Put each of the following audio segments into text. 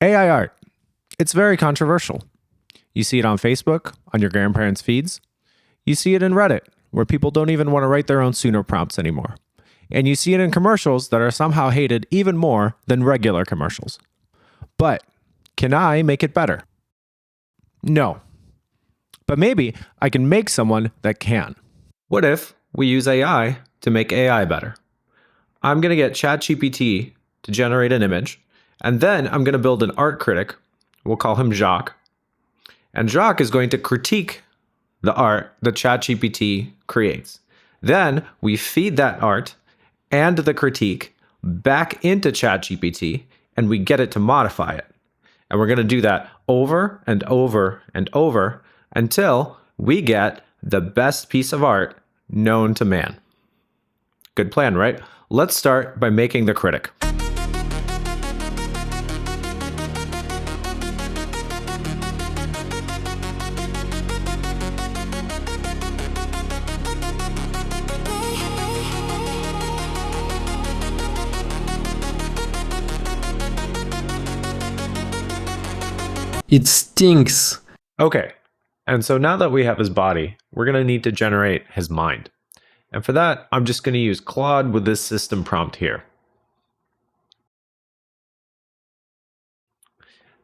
AI art. It's very controversial. You see it on Facebook, on your grandparents' feeds. You see it in Reddit, where people don't even want to write their own Sooner prompts anymore. And you see it in commercials that are somehow hated even more than regular commercials. But can I make it better? No. But maybe I can make someone that can. What if we use AI to make AI better? I'm going to get ChatGPT to generate an image, and then I'm going to build an art critic. We'll call him Jacques. And Jacques is going to critique the art that ChatGPT creates. Then we feed that art and the critique back into ChatGPT, and we get it to modify it. And we're going to do that over and over and over until we get the best piece of art known to man. Good plan, right? Let's start by making the critic. It stinks. Okay, and so now that we have his body, we're going to need to generate his mind. And for that, I'm just going to use Claude with this system prompt here.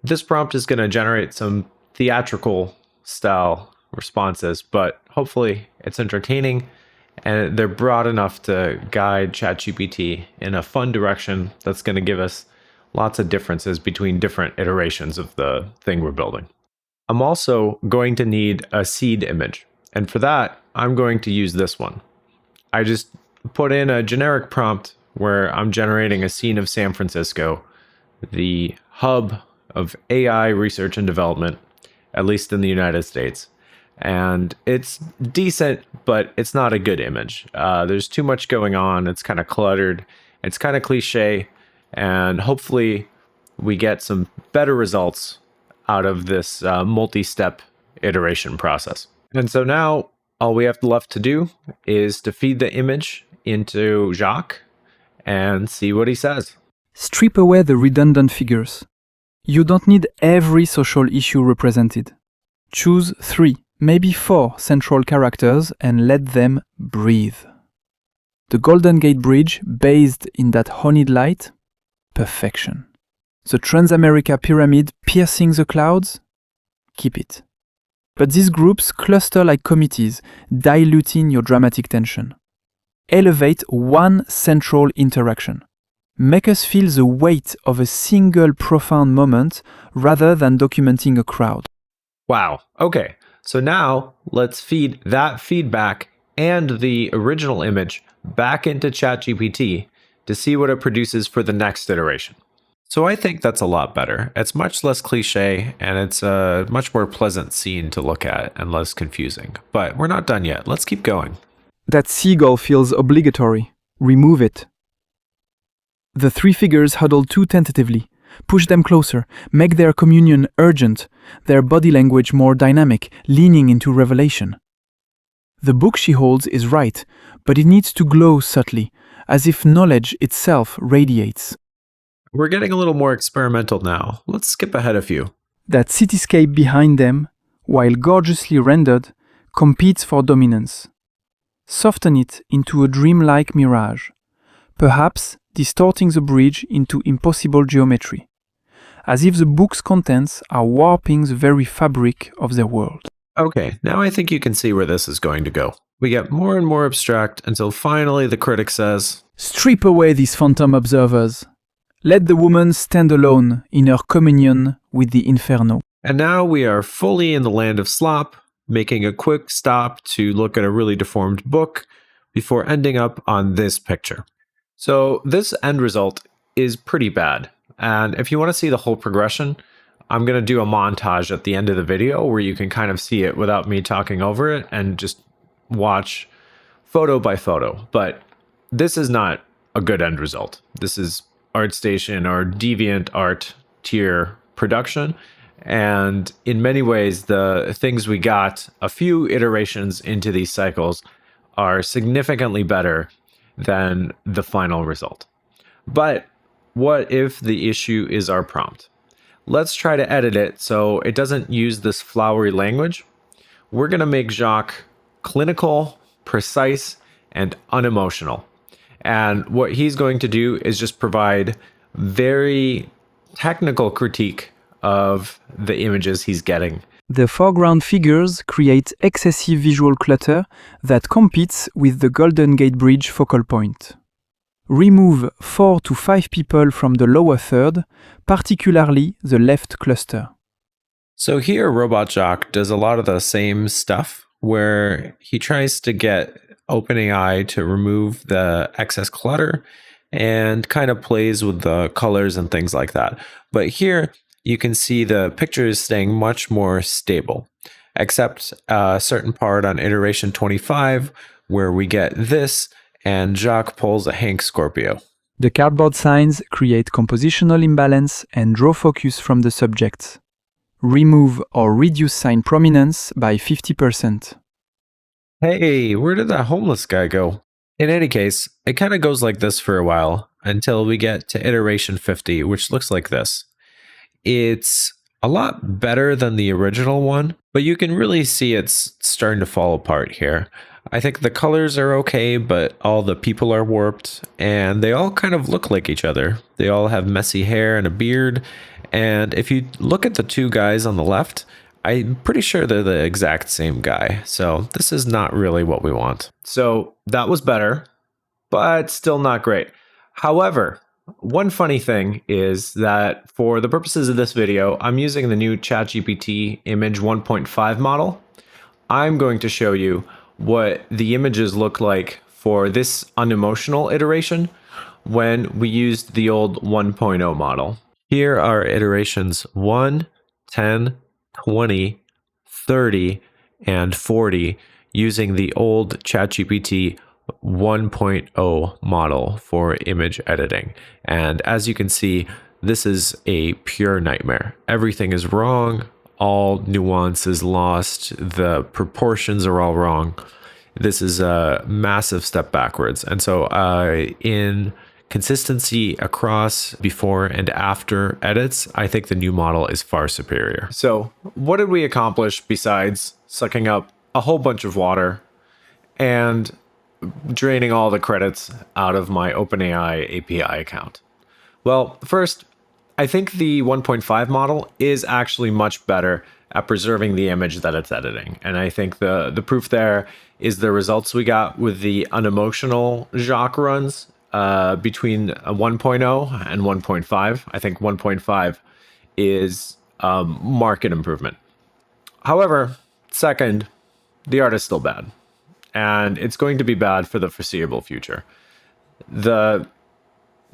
This prompt is going to generate some theatrical style responses, but hopefully it's entertaining and they're broad enough to guide ChatGPT in a fun direction that's going to give us lots of differences between different iterations of the thing we're building. I'm also going to need a seed image, and for that, I'm going to use this one. I just put in a generic prompt where I'm generating a scene of San Francisco, the hub of AI research and development, at least in the United States. And it's decent, but it's not a good image. There's too much going on. It's kind of cluttered. It's kind of cliche. And hopefully we get some better results out of this multi-step iteration process. And so now all we have left to do is to feed the image into Jacques and see what he says. Strip away the redundant figures. You don't need every social issue represented. Choose 3, maybe 4 central characters and let them breathe. The Golden Gate Bridge bathed in that honeyed light, perfection. The Transamerica Pyramid piercing the clouds, keep it. But these groups cluster like committees, diluting your dramatic tension. Elevate one central interaction. Make us feel the weight of a single profound moment rather than documenting a crowd. Wow. Okay. So now let's feed that feedback and the original image back into ChatGPT to see what it produces for the next iteration. So I think that's a lot better. It's much less cliche and it's a much more pleasant scene to look at and less confusing. But we're not done yet. Let's keep going. That seagull feels obligatory. Remove it. The 3 figures huddle too tentatively. Push them closer. Make their communion urgent. Their body language more dynamic, leaning into revelation. The book she holds is right, but it needs to glow subtly, as if knowledge itself radiates. We're getting a little more experimental now. Let's skip ahead a few. That cityscape behind them, while gorgeously rendered, competes for dominance. Soften it into a dreamlike mirage, perhaps distorting the bridge into impossible geometry, as if the book's contents are warping the very fabric of their world. Okay, now I think you can see where this is going to go. We get more and more abstract until finally the critic says, "Strip away these phantom observers. Let the woman stand alone in her communion with the inferno." And now we are fully in the land of slop, making a quick stop to look at a really deformed book before ending up on this picture. So this end result is pretty bad. And if you want to see the whole progression, I'm going to do a montage at the end of the video where you can kind of see it without me talking over it and just watch photo by photo. But this is not a good end result. This is ArtStation or Deviant Art tier production. And in many ways, the things we got a few iterations into these cycles are significantly better than the final result. But what if the issue is our prompt? let's try to edit it so it doesn't use this flowery language. We're going to make Jacques clinical, precise, and unemotional. And what he's going to do is just provide very technical critique of the images he's getting. The foreground figures create excessive visual clutter that competes with the Golden Gate Bridge focal point. Remove 4 to 5 people from the lower third, particularly the left cluster. So here, Robot Jacques does a lot of the same stuff where he tries to get OpenAI to remove the excess clutter and kind of plays with the colors and things like that. But here, you can see the picture is staying much more stable, except a certain part on iteration 25 where we get this and Jacques pulls a Hank Scorpio. The cardboard signs create compositional imbalance and draw focus from the subjects. Remove or reduce sign prominence by 50%. Hey, where did that homeless guy go? In any case, it kind of goes like this for a while until we get to iteration 50, which looks like this. It's a lot better than the original one, but you can really see it's starting to fall apart here. I think the colors are okay, but all the people are warped, and they all kind of look like each other. They all have messy hair and a beard, and if you look at the two guys on the left, I'm pretty sure they're the exact same guy, so this is not really what we want. So that was better, but still not great. However, one funny thing is that for the purposes of this video, I'm using the new ChatGPT image 1.5 model. I'm going to show you what the images look like for this unemotional iteration when we used the old 1.0 model. Here are iterations 1, 10, 20, 30, and 40 using the old ChatGPT 1.0 model for image editing. And as you can see, this is a pure nightmare. Everything is wrong. All nuance is lost. The proportions are all wrong. This is a massive step backwards. And so in consistency across before and after edits, I think the new model is far superior. So what did we accomplish besides sucking up a whole bunch of water and draining all the credits out of my OpenAI API account? Well, first, I think the 1.5 model is actually much better at preserving the image that it's editing. And I think the proof there is the results we got with the unemotional Jacques runs between 1.0 and 1.5. I think 1.5 is market improvement. However, second, the art is still bad. And it's going to be bad for the foreseeable future. The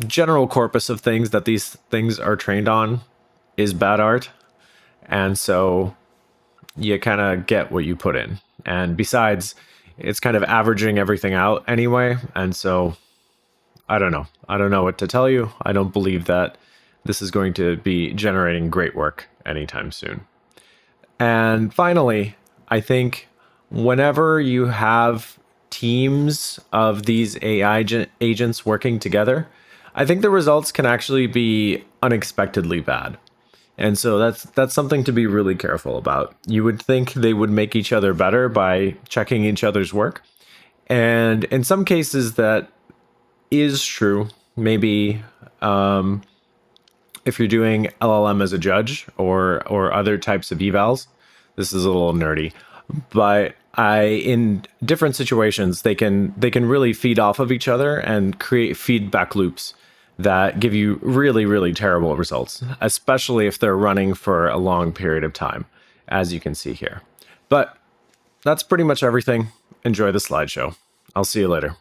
general corpus of things that these things are trained on is bad art. And so you kind of get what you put in. And besides, it's kind of averaging everything out anyway. And so I don't know. I don't know what to tell you. I don't believe that this is going to be generating great work anytime soon. And finally, I think whenever you have teams of these AI agents working together, I think the results can actually be unexpectedly bad. And so that's something to be really careful about. You would think they would make each other better by checking each other's work. And in some cases that is true. Maybe if you're doing LLM as a judge or other types of evals, this is a little nerdy, but in different situations, they can really feed off of each other and create feedback loops that give you really, really terrible results, especially if they're running for a long period of time, as you can see here. But that's pretty much everything. Enjoy the slideshow. I'll see you later.